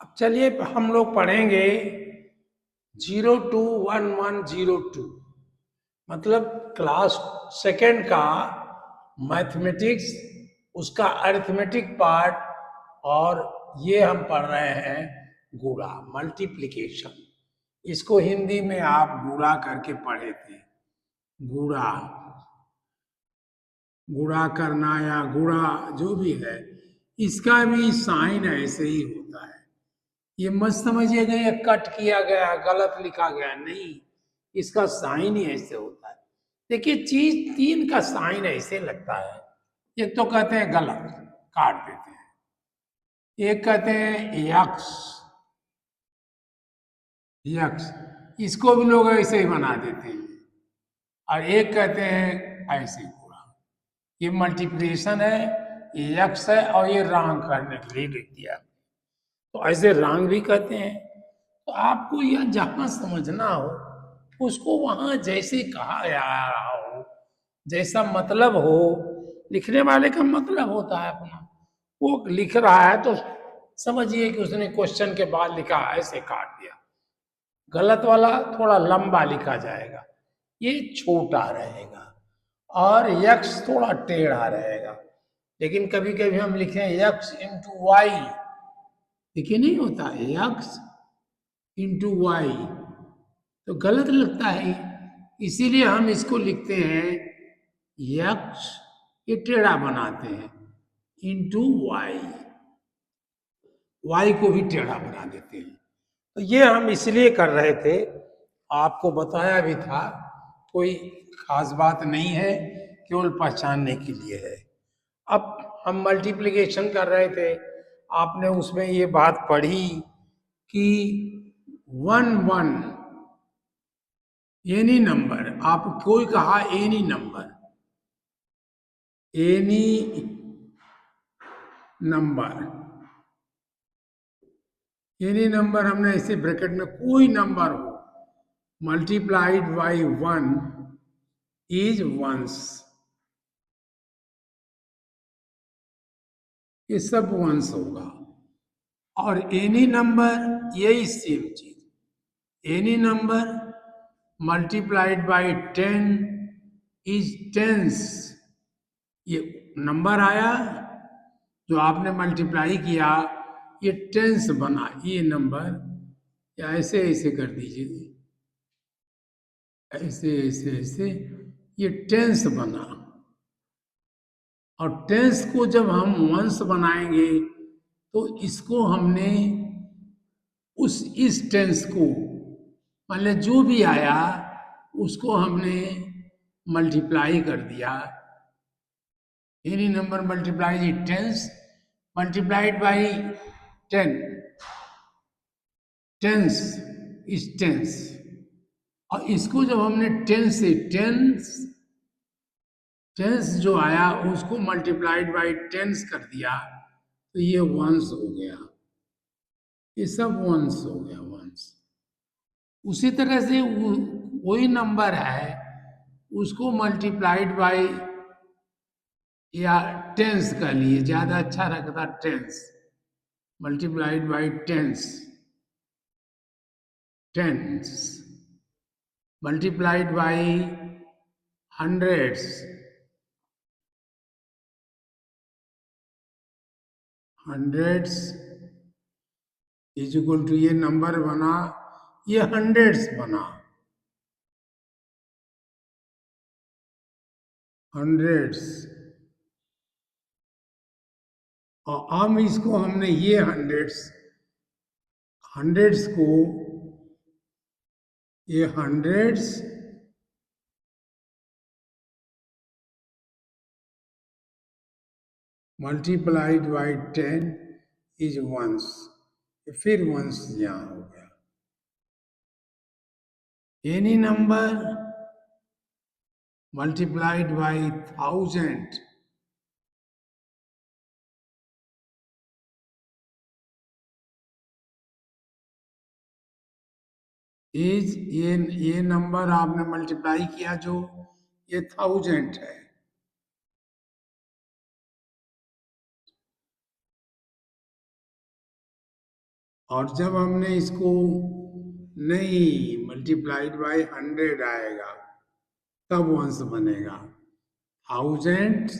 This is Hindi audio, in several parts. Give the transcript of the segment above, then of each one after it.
अब चलिए हम लोग पढ़ेंगे 021102, मतलब क्लास सेकेंड का मैथमेटिक्स, उसका अरिथमेटिक पार्ट। और ये हम पढ़ रहे हैं गुणा, मल्टीप्लिकेशन। इसको हिंदी में आप गुणा करके पढ़े थे। गुणा, गुणा करना या गुणा जो भी है, इसका भी साइन ऐसे ही होता है। ये मत समझिएगा ये कट किया गया, गलत लिखा गया, नहीं, इसका साइन ही ऐसे होता है। देखिए चीज तीन का साइन ऐसे लगता है। एक तो कहते हैं गलत, काट देते हैं। एक कहते हैं यक्स, यक्स, इसको भी लोग ऐसे ही बना देते हैं। और एक कहते हैं ऐसे पूरा। ये मल्टीप्लिकेशन है, ये यक्स है, और ये रांग करने के लिए लिख दिया। तो ऐसे रांग भी कहते हैं। तो आपको यह जहां समझना हो उसको वहां जैसे कहा जा रहा हो, जैसा मतलब हो, लिखने वाले का मतलब होता है अपना। वो लिख रहा है तो समझिए कि उसने क्वेश्चन के बाद लिखा ऐसे काट दिया। गलत वाला थोड़ा लंबा लिखा जाएगा, ये छोटा रहेगा। और यक्स थोड़ा टेढ़ा रहेगा। लेकिन कभी कभी हम लिखें यक्स इंटू वाई, देखिए नहीं होता यक्स इंटू वाई, तो गलत लगता है। इसीलिए हम इसको लिखते हैं यक्स, ये टेढ़ा बनाते हैं, इंटू वाई, वाई को भी टेढ़ा बना देते हैं। तो ये हम इसलिए कर रहे थे, आपको बताया भी था, कोई खास बात नहीं है, केवल पहचानने के लिए है। अब हम मल्टीप्लिकेशन कर रहे थे, आपने उसमें ये बात पढ़ी कि वन वन एनी नंबर, आप कोई कहा any number, any number, any number हमने ऐसे ब्रैकेट में कोई नंबर हो multiplied by one is ones, ये सब वंस होगा। और एनी नंबर यही सेम चीज, any number multiplied by 10 is tens. ये नंबर आया जो आपने मल्टीप्लाई किया, ये टेंस बना, ये नंबर, या ऐसे ऐसे कर दीजिए, ऐसे ऐसे ऐसे, ये टेंस बना। और टेंस को जब हम वंस बनाएंगे तो इसको हमने उस इस टेंस को, मान लिया जो भी आया उसको हमने मल्टीप्लाई कर दिया। Any number multiply tens, multiplied by 10, tens is tens. और इसको जब हमने टेंस से टेंस, टेंस जो आया उसको मल्टीप्लाइड बाई टेंस कर दिया, तो ये वंस हो गया, ये सब वंस हो गया, वंस। उसी तरह से वही नंबर है, उसको मल्टीप्लाइड बाई या टेंस कर लिए, ज्यादा अच्छा लगता tens, multiplied by tens, tens multiplied by hundreds, hundreds is equal to, ये नंबर बना, ये हंड्रेड्स बना, हंड्रेड्स। और हम इसको हमने ये हंड्रेड्स, हंड्रेड्स को, ये hundreds multiplied by 10 is ones, फिर वंस यहां हो गया। Any number multiplied by 1000 is, ये नंबर आपने मल्टीप्लाई किया जो, ये 1000 है। और जब हमने इसको नहीं मल्टीप्लाइड बाय 100 आएगा तब वंश बनेगा। 1000,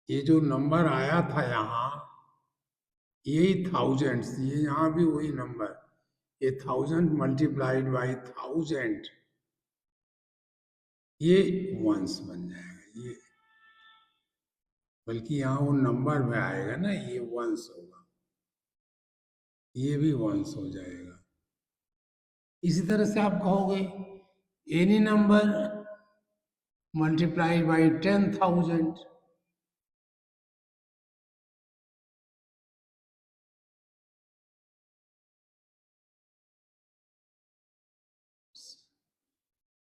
ये जो नंबर आया था यहाँ, यही थाउजेंड्स, ये यहाँ भी वही नंबर, ये 1000 मल्टीप्लाइड बाई 1000, ये वंस बन जाएगा। ये बल्कि यहाँ वो नंबर में आएगा ना, ये वंस होगा, ये भी वंस हो जाएगा। इसी तरह से आप कहोगे any number multiply by 10,000,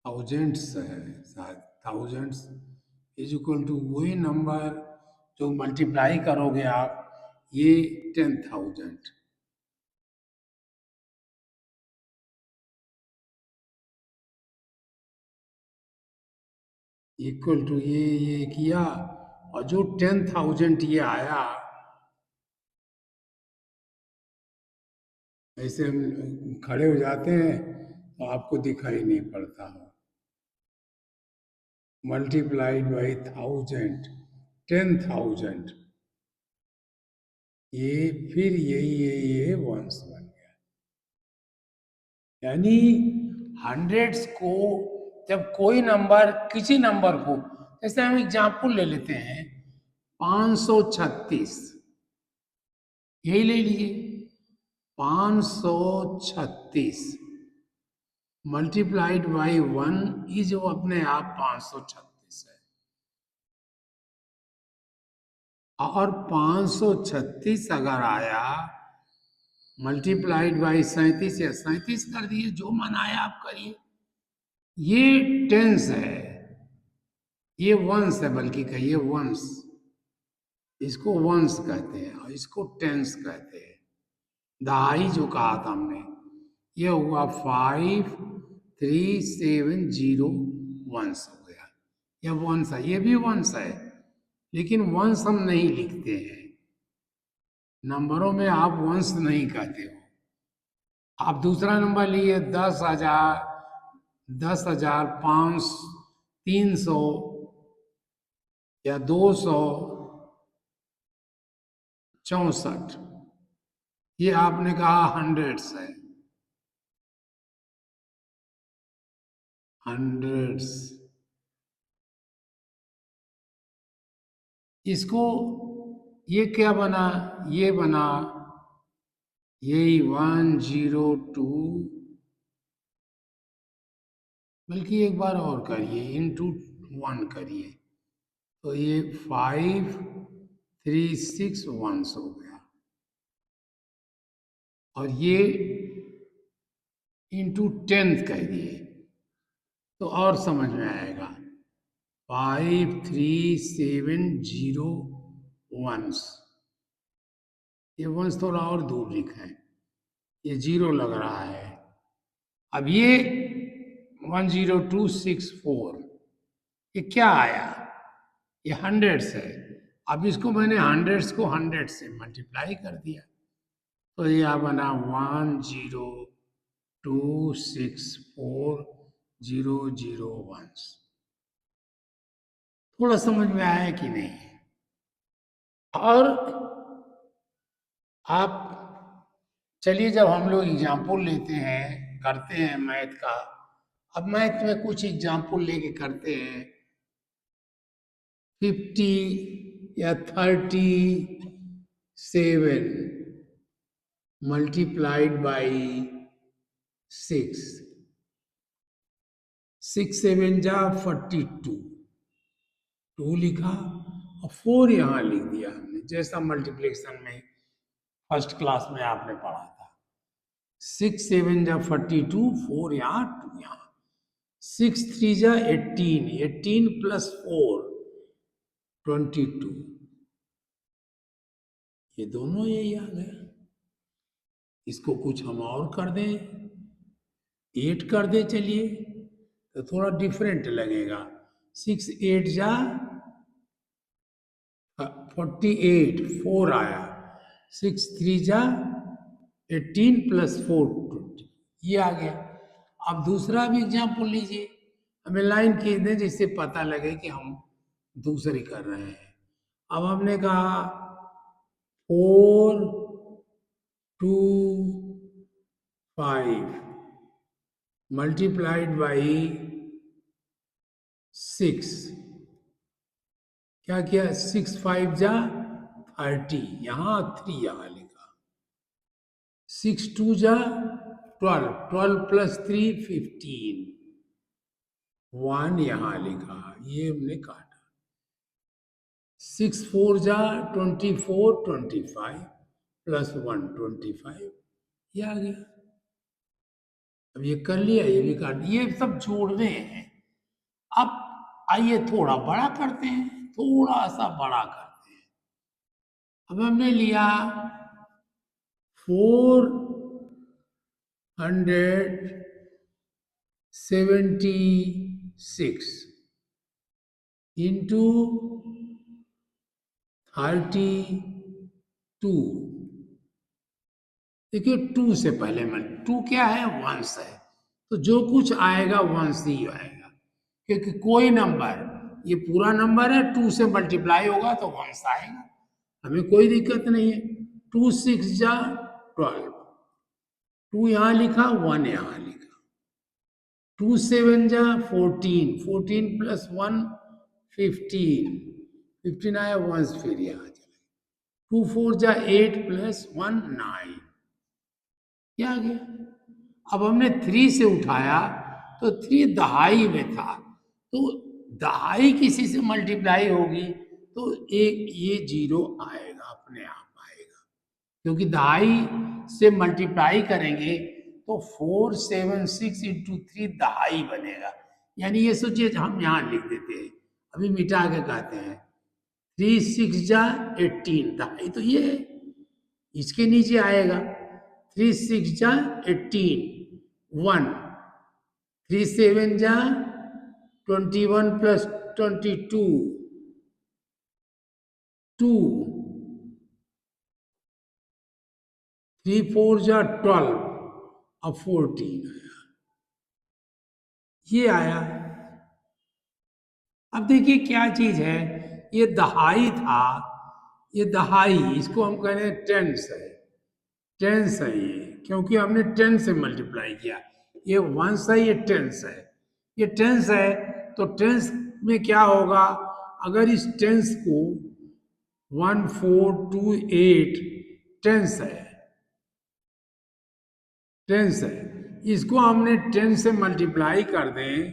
thousands है शायद, थाउजेंड्स इज इक्वल टू वही नंबर जो मल्टीप्लाई करोगे आप, ये 10,000 इक्वल टू ये किया, और जो 10,000 ये आया, ऐसे हम खड़े हो जाते हैं तो आपको दिखाई नहीं पड़ता हो। मल्टीप्लाइड बाई 1000, 10,000, ये फिर ये वंश बन गया। यानी हंड्रेड्स को जब कोई नंबर किसी नंबर को, जैसे हम एग्जाम्पल ले लेते हैं 536, यही ले लीजिए 536 मल्टीप्लाइड बाई 1 इज वो अपने आप 536 है। और 536 अगर आया मल्टीप्लाइड बाई 37 या 37 कर दिए, जो मन आया आप करिए। ये टेंस है, ये वंश है, बल्कि कहिए वंश, इसको वंश कहते हैं और इसको टेंस कहते हैं। दहाई जो कहा था हमने, ये हुआ 5370 वंश हो गया। यह वंश है, ये भी वंश है, लेकिन वंश हम नहीं लिखते हैं, नंबरों में आप वंश नहीं कहते हो। आप दूसरा नंबर लिए 10,000, 10,500, 300 या 264, ये आपने कहा हंड्रेड्स है, हंड्रेड्स। इसको ये क्या बना, ये बना यही 102, बल्कि एक बार और करिए, इंटू 1 करिए, तो ये 5361 हो गया, और ये इंटू 10 कह दिए तो और समझ में आएगा। 5370 वंस, ये वंस थोड़ा और दूर लिखा है, ये जीरो लग रहा है। अब ये 10264, ये क्या आया, ये हंड्रेड्स है। अब इसको मैंने हंड्रेड्स को 100 से मल्टीप्लाई कर दिया, तो यह बना 10264,001। थोड़ा समझ में आया कि नहीं? और आप चलिए, जब हम लोग एग्जाम्पल लेते हैं, करते हैं मैथ का, अब मैथ में कुछ एग्जाम्पल लेके करते हैं, 50 या 37 मल्टीप्लाइड बाई 6, 6 7 जा 42, 2 लिखा और 4 यहाँ लिख दिया हमने, जैसा मल्टीप्लिकेशन में फर्स्ट क्लास में आपने पढ़ा था। 6 7 जा 42, 4 यहाँ 2 यहाँ, 6 3 जा 18, 18 प्लस 4 22, ये दोनों यही आ गया। इसको कुछ हम और कर दें, 8 कर दे चलिए, तो थोड़ा डिफरेंट लगेगा। 6 8 जा 48, 4 आया, 6 3 जा 18 प्लस 4 20, ये आ गया। अब दूसरा भी एग्जाम्पल लीजिए, हमें लाइन खींच दें जिससे पता लगे कि हम दूसरी कर रहे हैं। अब हमने कहा 4 2 5 मल्टीप्लाइड बाई 6, क्या किया, 6 5 जा 30, यहाँ 3 यहाँ लिखा, 6 2 जा 12, 12 प्लस 3 15, 1 यहाँ लिखा, ये हमने काटा। 6 4 जा 24, 25 प्लस 1 25, ये आ गया। अब ये कर लिया, ये भी काट, ये सब जोड़ने हैं। अब आइए थोड़ा बड़ा करते हैं, थोड़ा सा बड़ा करते हैं। अब हमने लिया 476 इंटू 32। देखिए 2 से पहले मैं, 2 क्या है, वंश है, तो जो कुछ आएगा वंश ही आएगा, क्योंकि कोई नंबर, ये पूरा नंबर है, 2 से मल्टीप्लाई होगा तो वंश आएगा, हमें कोई दिक्कत नहीं है। 2 6 जा 12, 2 यहाँ लिखा, 1 यहाँ लिखा, 2 7 जा 14, 14 प्लस 1 15, 15 आया, वंश फिर यहाँ चला। 2 4 जा 8 प्लस 1 9, क्या आ गया। अब हमने 3 से उठाया तो 3 दहाई में था, तो दहाई किसी से मल्टीप्लाई होगी तो एक ये 0 आएगा, अपने आप आएगा, क्योंकि दहाई से मल्टीप्लाई करेंगे तो 4 7 6 इंटू 3 दहाई बनेगा। यानी ये सोचिए, हम यहाँ लिख देते हैं, अभी मिटा के कहते हैं 3 6 जा 18, दहाई तो ये है, इसके नीचे आएगा 3 6 जा 18, 1, 3 7 जा 21 प्लस 22, 2, 3 4 जा 12, अब 14 आया, ये आया। अब देखिए क्या चीज है, ये दहाई था, ये दहाई, इसको हम कह रहे हैं टेंस है, टेंस है ये, क्योंकि हमने 10 से मल्टीप्लाई किया, ये वंश है, ये टेंस है, ये टेंस है। तो टेंस में क्या होगा, अगर इस टेंस को 1 4 2 8 टेंस है, टेंस है, इसको हमने 10 से मल्टीप्लाई कर दें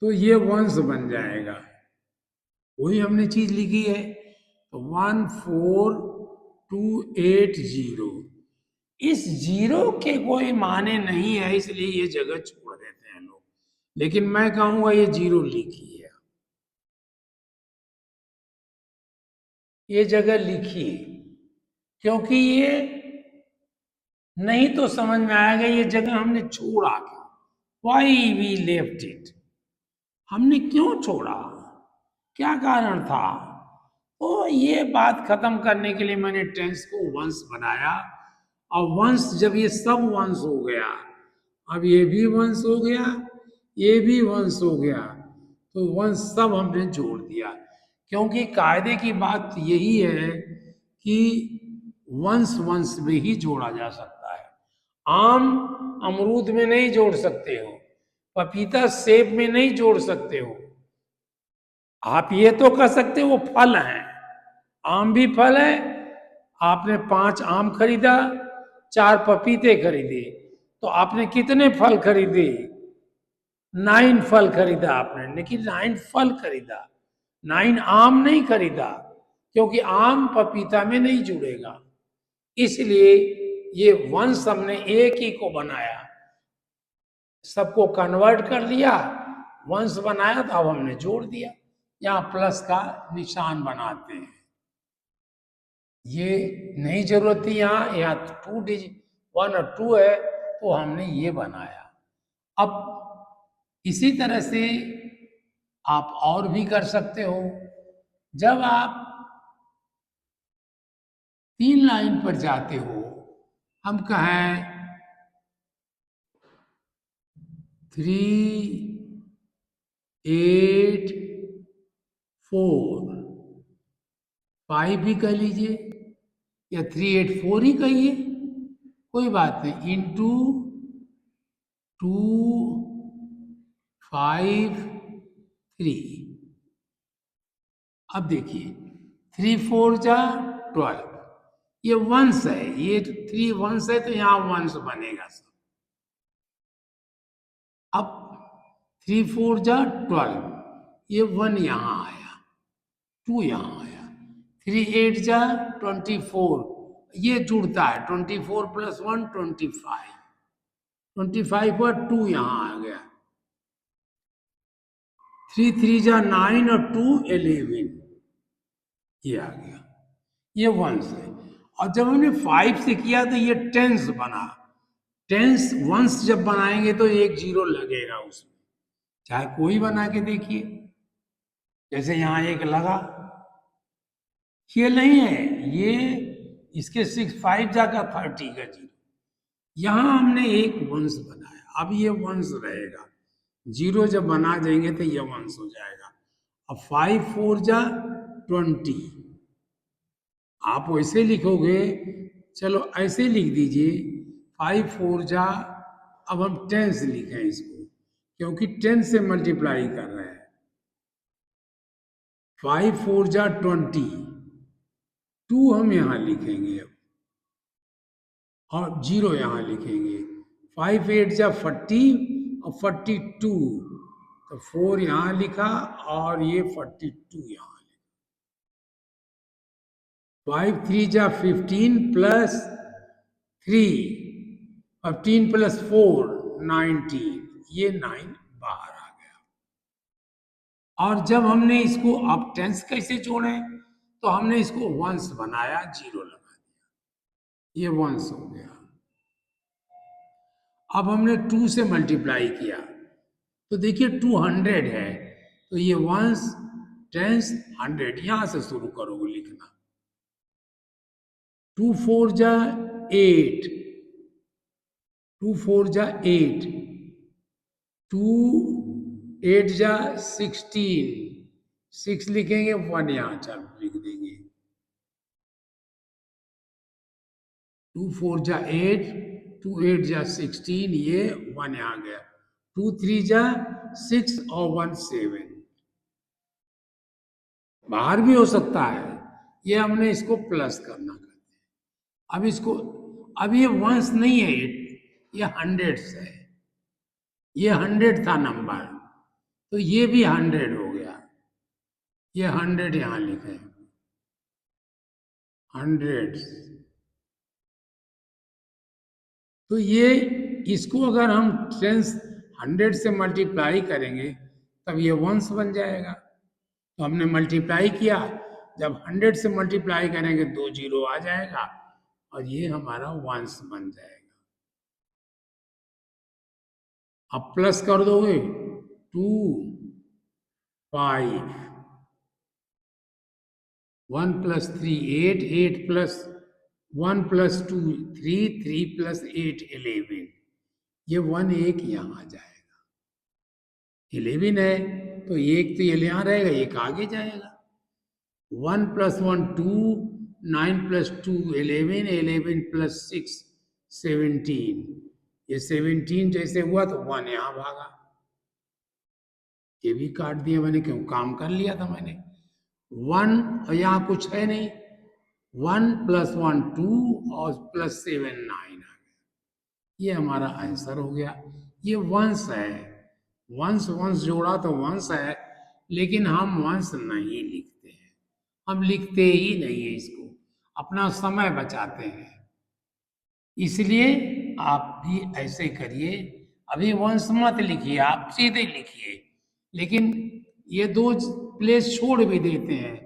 तो ये वंश बन जाएगा, वही हमने चीज लिखी है। तो 1 4 2 8 0, इस 0 के कोई माने नहीं है, इसलिए ये जगह छोड़ देते हैं लोग, लेकिन मैं कहूंगा ये 0 लिखिए, ये जगह लिखिए, क्योंकि ये नहीं तो समझ में आएगा ये जगह हमने छोड़ा क्यों, वाई वी लेफ्ट इट, हमने क्यों छोड़ा, क्या कारण था। तो ये बात खत्म करने के लिए मैंने टेंस को वंश बनाया, और वंश जब ये सब वंश हो गया, अब ये भी वंश हो गया, ये भी वंश हो गया, तो वंश सब हमने जोड़ दिया, क्योंकि कायदे की बात यही है कि वंश वंश में ही जोड़ा जा सकता है। आम अमरूद में नहीं जोड़ सकते हो, पपीता सेब में नहीं जोड़ सकते हो। आप ये तो कह सकते हो वो फल हैं, आम भी फल है, आपने 5 आम खरीदा, 4 पपीते खरीदे, तो आपने कितने फल खरीदे, 9 फल खरीदा आपने, लेकिन 9 फल खरीदा, 9 आम नहीं खरीदा, क्योंकि आम पपीता में नहीं जुड़ेगा, इसलिए ये वंश हमने एक ही को बनाया, सबको कन्वर्ट कर लिया, वंश बनाया, तो अब हमने जोड़ दिया, यहाँ प्लस का निशान बनाते हैं, ये नहीं जरूरत थी, यहाँ यहाँ 2 डिजिट 1 और 2 है, तो हमने ये बनाया। अब इसी तरह से आप और भी कर सकते हो, जब आप 3 लाइन पर जाते हो, हम कहें 3, 8, 4, 5 भी कह लीजिए या 3, 8, 4 ही कहिए, कोई बात नहीं। इंटू 2, 5, 3। अब देखिए 3, 4 जा 12, ये वंस है, ये 3 वंस है तो यहाँ वंस बनेगा सब। अब 3, 4 जा 12, ये 1 यहाँ आया, 2 यहाँ आया। 3, 8 जा 24, ये जुड़ता है, 24 + 1 25, 25 पर 2 यहाँ आ गया। 3, 3 जा 9 और 2, 11, ये आ गया, ये वंस है। और जब हमने 5 से किया तो ये टेंस बना। टेंस वंस जब बनाएंगे तो एक जीरो लगेगा उसमें, चाहे कोई बना के देखिए, जैसे यहाँ एक लगा, ये नहीं है, ये इसके 6, 5 जाकर 30 का जीरो। यहां हमने एक वंश बनाया, अब ये वंश रहेगा, जीरो जब बना देंगे तो ये वंश हो जाएगा। अब 5, 4 जा 20, आप वैसे लिखोगे, चलो ऐसे लिख दीजिए 5, 4 जा, अब हम 10 से लिखें इसको, क्योंकि 10 से मल्टीप्लाई कर रहे हैं। 5, 4 जा 20, 2 हम यहां लिखेंगे अब, और जीरो यहां लिखेंगे। 5, 8 जा 40 और 42, तो 4 यहां लिखा और ये 42 यहां लिखा। 5, 3 जा 15 +3, 15 + 4, 19, ये 9 बाहर आ गया। और जब हमने इसको अब टेंस कैसे जोड़े, तो हमने इसको वंस बनाया, जीरो लगा दिया, ये वंस हो गया। अब हमने 2 से मल्टीप्लाई किया तो देखिए 200 है, तो ये वंस टेंस 100, यहां से शुरू करोगे लिखना। 2, 4 जा 8, 2, 4 जा 8, 2, 8 जा 16, 6 लिखेंगे, 1 यहां चल लिख देंगे। 2, 4 जा 8, 2, 8 जा 16, ये 1 आ गया। 2, 3 जा 6 और 1, 7, बाहर भी हो सकता है, ये हमने इसको प्लस करना करते हैं। अब इसको, अब ये वंस नहीं है, ये हंड्रेड्स है, ये 100 था नंबर, तो ये भी 100 हो गया, ये 100 यहां लिखे, हंड्रेड्स। तो ये, इसको अगर हम टेंस 100 से मल्टीप्लाई करेंगे तब ये वंस बन जाएगा। तो हमने मल्टीप्लाई किया, जब 100 से मल्टीप्लाई करेंगे 2 जीरो आ जाएगा और ये हमारा वंस बन जाएगा। अब प्लस कर दोगे, 2, 5, 1 + 3, 8, 8 + 1 + 2, 3, 3 + 8, 11, ये 1 1 यहाँ आ जाएगा। 11 है तो एक तो ये यहाँ रहेगा, एक आगे जाएगा। 1 + 1 2, 9 + 2 11, 11 + 6 17, ये 17 जैसे हुआ तो 1 यहाँ भागा, ये भी काट दिया मैंने, क्यों, काम कर लिया था मैंने। 1 और यहाँ कुछ है नहीं, 1 + 1 2 और +7 9 आ गया, ये हमारा आंसर हो गया। ये वंश है, वंश वंश जोड़ा तो वंश है, लेकिन हम वंश नहीं लिखते हैं, हम लिखते ही नहीं है इसको, अपना समय बचाते हैं। इसलिए आप भी ऐसे करिए, अभी वंश मत लिखिए, आप सीधे लिखिए, लेकिन ये 2 प्लेस छोड़ भी देते हैं।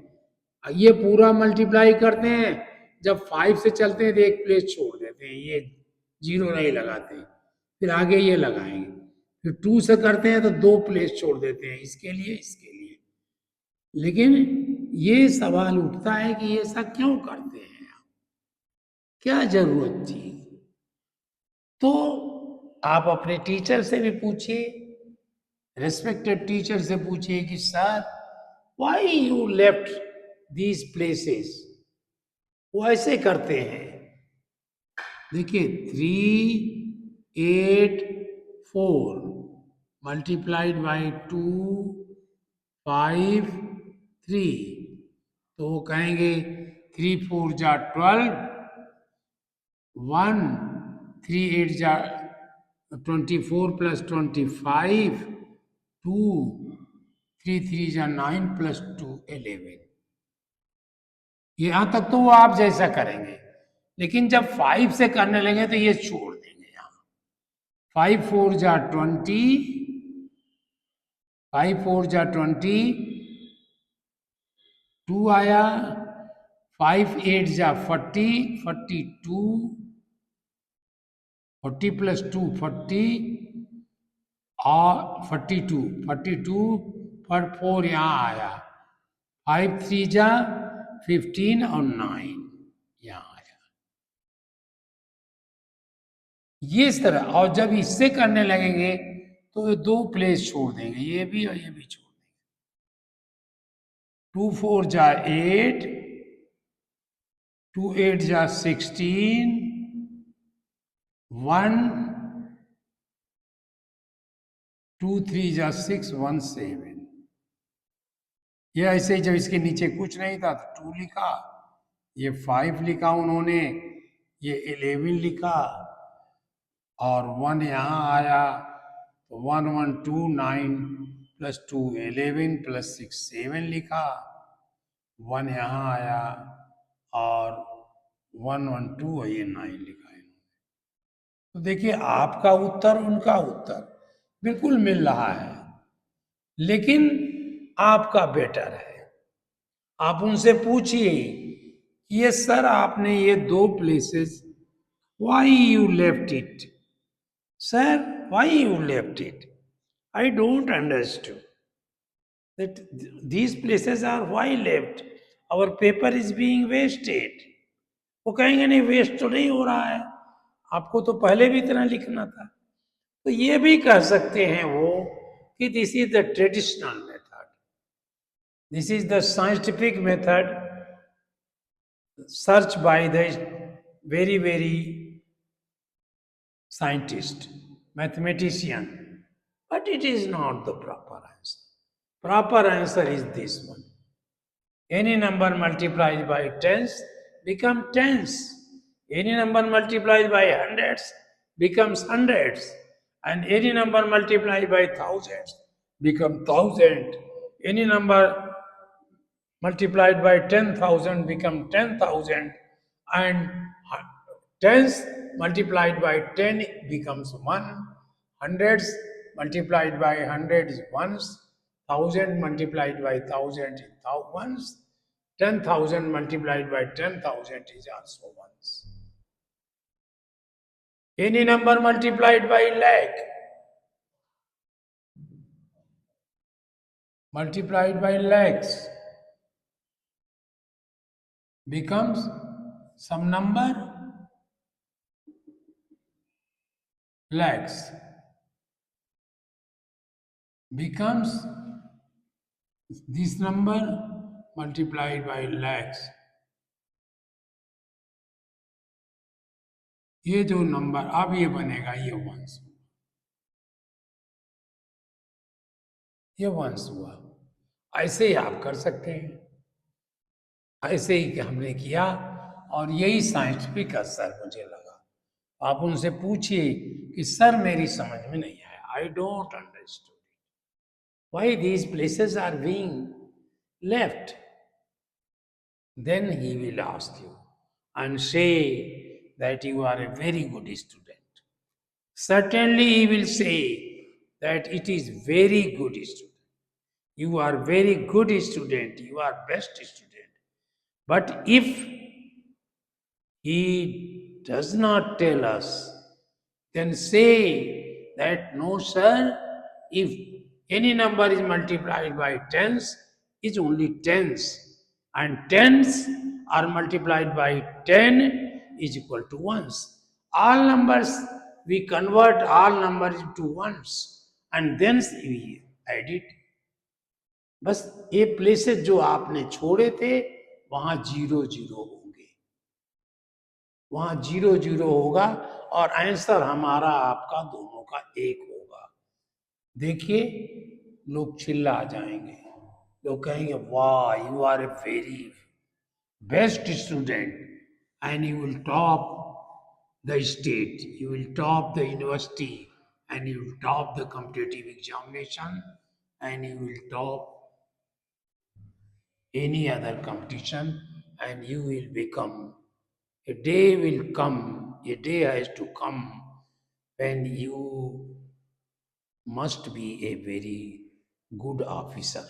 ये पूरा मल्टीप्लाई करते हैं, जब 5 से चलते हैं तो एक प्लेस छोड़ देते हैं, ये जीरो नहीं लगाते, फिर आगे ये लगाएंगे। फिर 2 से करते हैं तो 2 प्लेस छोड़ देते हैं, इसके लिए इसके लिए। लेकिन ये सवाल उठता है कि ये ऐसा क्यों करते हैं, क्या जरूरत थी। तो आप अपने टीचर से भी पूछिए, रेस्पेक्टेड टीचर से पूछिए कि sir why you left these places, वो ऐसे करते हैं। देखिए 3, 8, 4 मल्टीप्लाइड बाई 2, 5, 3, तो वो कहेंगे 3, 4 जा 12, 1, 3, 8 जा 24 + 25, 2, 3, 3 जा 9 + 2, 11। यहां तक तो वो आप जैसा करेंगे, लेकिन जब 5 से करने लगे तो ये छोड़ देंगे। यहाँ 5, 4 जा 20, 5, 4 जा 20, 2 आया, 5, 8 जा 40, 42, 40 + 2, 40 और 42, 42 पर 4 यहाँ आया, 5, 3 जा 15 और 9 यहाँ आया। ये इस तरह, और जब इससे करने लगेंगे तो ये 2 प्लेस छोड़ देंगे, ये भी और ये भी छोड़ देंगे। 2, 4 जा 8, 2, 8 जा 16, 1, 2, 3 जा 6, 17। ये ऐसे ही, जब इसके नीचे कुछ नहीं था तो 2 लिखा, ये 5 लिखा उन्होंने, ये 11 लिखा, और 1 यहाँ आया, तो 1, 1, 2, 9 + 2, 11 + 6, 7 लिखा, 1 यहाँ आया, और 1, 1, 2 और ये 9 लिखा है। तो देखिए आपका उत्तर उनका उत्तर बिल्कुल मिल रहा है, लेकिन आपका बेटर है। आप उनसे पूछिए, ये सर आपने ये 2 places, why you left it, sir why you left it, I don't understand that these places are why left, our paper is being wasted। वो कहेंगे नहीं वेस्ट तो नहीं हो रहा है, आपको तो पहले भी इतना लिखना था। तो ये भी कह सकते हैं वो कि this is the traditional method, this is the scientific method search by the very very scientist, mathematician, but it is not the proper answer. Proper answer is this one. Any number multiplied by tens become tens. Any number multiplied by hundreds becomes hundreds. And any number multiplied by thousands become thousand. Any number multiplied by 10,000 become 10,000, and tens multiplied by 10 becomes 1, hundreds multiplied by 100 is ones, 1,000 multiplied by 1,000 is ones, 10,000 multiplied by 10,000 is also ones. Any number multiplied by lakh, multiplied by lakhs, becomes some number lakhs, becomes this number multiplied by lakhs। ये जो नंबर अब ये बनेगा, ये वंश हुआ। ऐसे ही आप कर सकते हैं, ऐसे ही हमने किया, और यही साइंटिफिक असर मुझे लगा। आप उनसे पूछिए कि सर मेरी समझ में नहीं आया, I don't understood why these places are being left. Then he will ask you and say that you are a very good student. Certainly, he will say that it is very good student. You are very good student. You are best student. But if he does not tell us, then say that no, sir. If any number is multiplied by tens, it's only tens. and tens are multiplied by 10 is equal to ones. All numbers, we convert all numbers into ones and then we add it. बस ये प्लेसेस जो आपने छोड़े थे वहां जीरो जीरो होंगे, वहां जीरो जीरो होगा और आंसर हमारा आपका दोनों का एक होगा। देखिए लोग चिल्ला जाएंगे, लोग कहेंगे वाह you are a very best student and you will top the state, you will top the university, and you will top the competitive examination, and you will top any other competition, and you will become. A day will come, a day has to come when you must be a very good officer.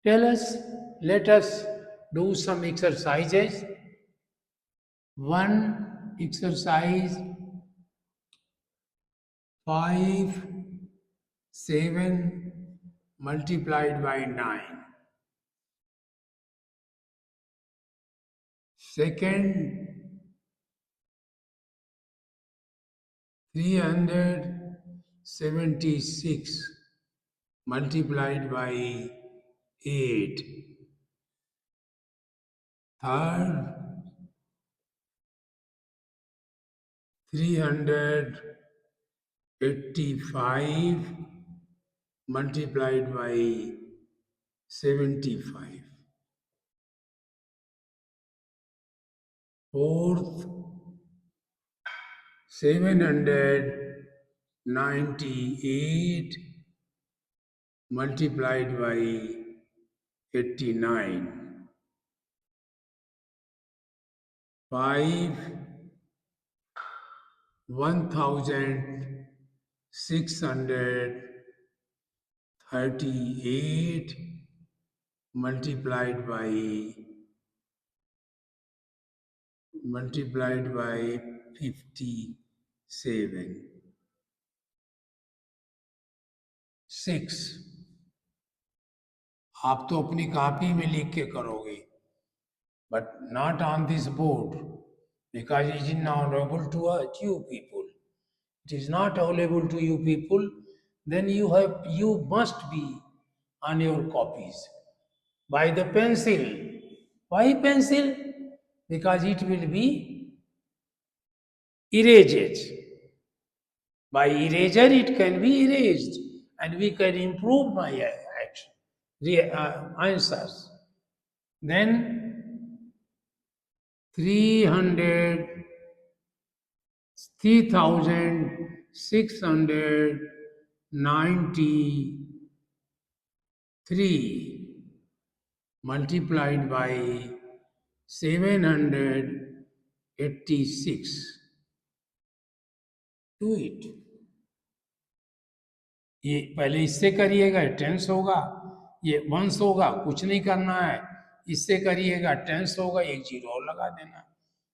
Tell us, let us do some exercises. One exercise 5, 7 multiplied by 9. Second, 376 multiplied by 8. Third, 385 multiplied by 75. Fourth, 798 multiplied by 89. 5, 1638 multiplied by 57. 6, आप तो अपनी कॉपी में लिख के करोगे, but not on this board because it is not available to you people. It is not available to you people. Then you must be on your copies by the pencil. Why pencil? Because it will be erased. By eraser, it can be erased, and we can improve my action, answers. Then 300, 3693 multiplied by 786. Do it. ये पहले इससे करिएगा टेंस होगा, ये वंस होगा, कुछ नहीं करना है। इससे करिएगा टेंस होगा, एक जीरो और लगा देना।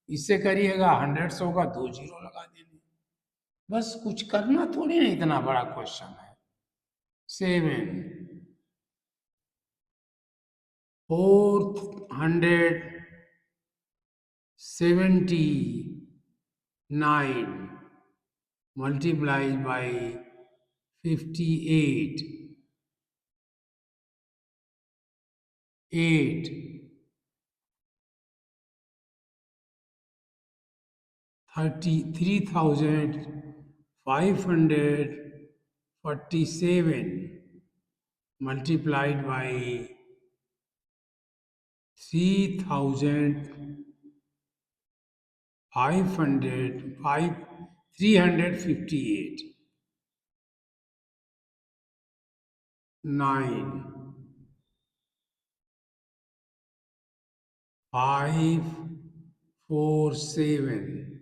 इससे करिएगा हंड्रेड्स होगा, दो जीरो लगा देने। बस कुछ करना थोड़ी ना, इतना बड़ा क्वेश्चन है। 7, 479 multiplied by 58. 8, 33,547 multiplied by 358. 9, 547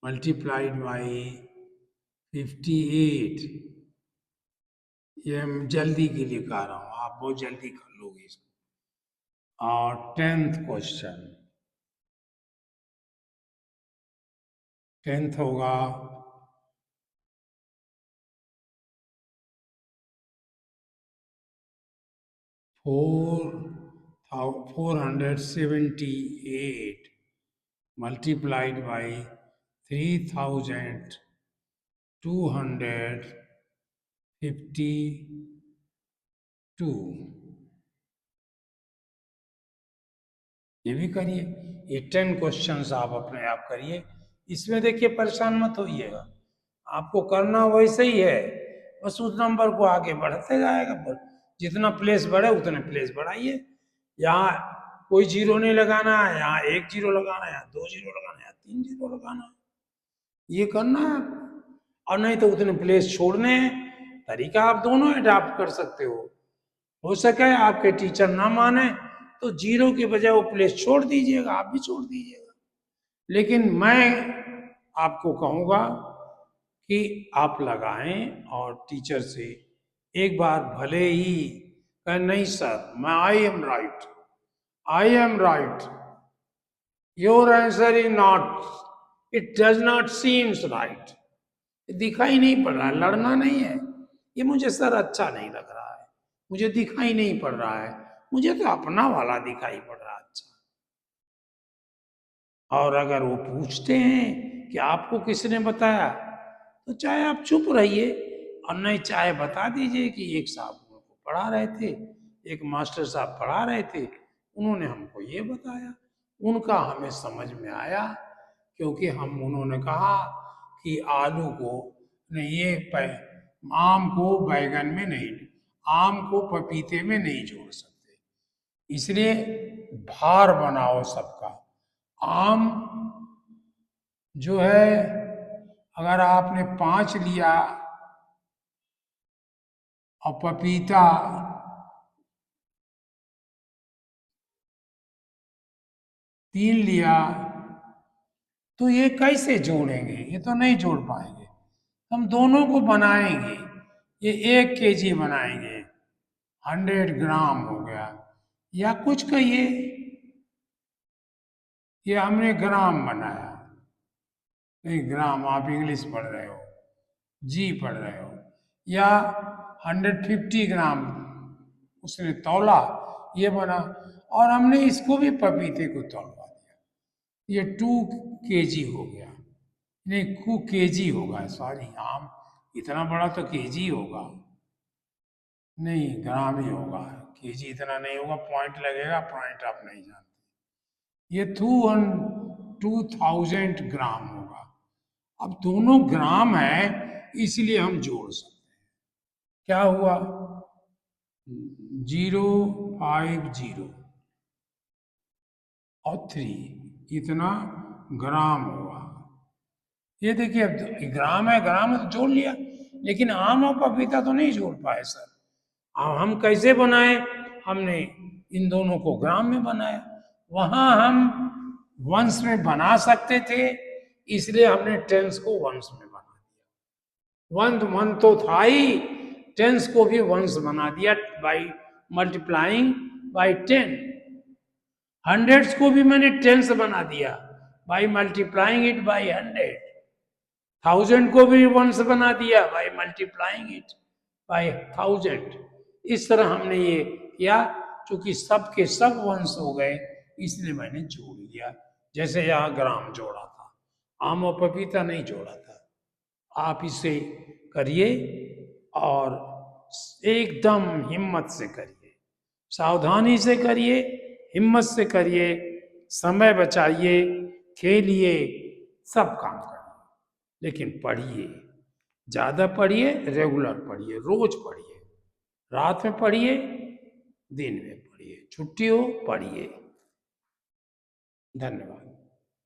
multiplied by 58. ये हम जल्दी के लिए कर रहा हूं, आप बहुत जल्दी कर लोगे इसको। और 10th क्वेश्चन, 10th होगा 4 478 multiplied by 3252, ये भी करिए। ये 10 क्वेश्चंस आप अपने आप करिए। इसमें देखिए परेशान मत होइएगा, आपको करना वैसे ही है, बस उस नंबर को आगे बढ़ते जाएगा। जितना प्लेस बढ़े उतने प्लेस बढ़ाइए। यहाँ कोई जीरो नहीं लगाना है, यहाँ एक जीरो लगाना है, यहाँ दो जीरो लगाना है, यहाँ तीन जीरो लगाना है, ये करना है आपको। और नहीं तो उतने प्लेस छोड़ने हैं। तरीका आप दोनों अडाप्ट कर सकते हो सके आपके टीचर ना माने तो जीरो के बजाय वो प्लेस छोड़ दीजिएगा, आप भी छोड़ दीजिएगा। लेकिन मैं आपको कहूंगा कि आप लगाएं और टीचर से एक बार भले ही कहें नहीं सर मैं I am right, your answer is not, it does not seems right, दिखाई नहीं पड़ रहा है, लड़ना नहीं है, ये मुझे सर अच्छा नहीं लग रहा है, मुझे दिखाई नहीं पड़ रहा है, मुझे तो अपना वाला दिखाई पड़ रहा है अच्छा। और अगर वो पूछते हैं कि आपको किसने बताया, तो चाहे आप चुप रहिए और नहीं चाहे बता दीजिए कि एक साहब को पढ़ा रहे थे, एक मास्टर साहब पढ़ा रहे थे, उन्होंने हमको ये बताया, उनका हमें समझ में आया, क्योंकि उन्होंने कहा कि आलू को नहीं, आम को बैगन में नहीं, आम को पपीते में नहीं जोड़ सकते, इसलिए भार बनाओ सबका। आम जो है अगर आपने 5 लिया और पपीता 3 लिया तो ये कैसे जोड़ेंगे, ये तो नहीं जोड़ पाएंगे। हम दोनों को बनाएंगे, ये 1 kg बनाएंगे, 100 ग्राम हो गया, या कुछ कहिए, ये हमने ग्राम बनाया, नहीं ग्राम आप इंग्लिश पढ़ रहे हो, जी पढ़ रहे हो, या 150 ग्राम उसने तौला, ये बना, और हमने इसको भी पपीते को तौलवा दिया, ये 2 kg हो गया, नहीं 2 kg होगा, सॉरी, आम इतना बड़ा तो kg होगा, नहीं ग्राम ही होगा, kg इतना नहीं होगा, पॉइंट लगेगा, पॉइंट आप नहीं जानते, ये 2000 ग्राम होगा। अब दोनों ग्राम है इसलिए हम जोड़ सकते हैं, क्या हुआ 050 और 3, इतना ग्राम हुआ। ये देखिए अब ग्राम है, ग्राम तो जोड़ लिया, लेकिन आम और पपीता तो नहीं जोड़ पाए सर। अब हम कैसे बनाए, हमने इन दोनों को ग्राम में बनाया, वहां हम वंश में बना सकते थे, इसलिए हमने टेंस को वंश में बना दिया। वन तो था ही, टेंस को भी वंश बना दिया बाई मल्टीप्लाइंग बाई 10। हंड्रेड्स को भी मैंने टेंस बना दिया बाई मल्टीप्लाइंग इट बाई 100। 1000 को भी वंश बना दिया बाई मल्टीप्लाइंग इट बाई 1000। इस तरह हमने ये किया, चूंकि सब के सब वंश हो गए इसलिए मैंने जोड़ लिया, जैसे यहाँ ग्राम जोड़ा था, आम और पपीता नहीं जोड़ा था। आप इसे करिए और एकदम हिम्मत से करिए, सावधानी से करिए, हिम्मत से करिए, समय बचाइए, खेलिए, सब काम करिए, लेकिन पढ़िए, ज्यादा पढ़िए, रेगुलर पढ़िए, रोज पढ़िए, रात में पढ़िए, दिन में पढ़िए, छुट्टी हो पढ़िए। धन्यवाद।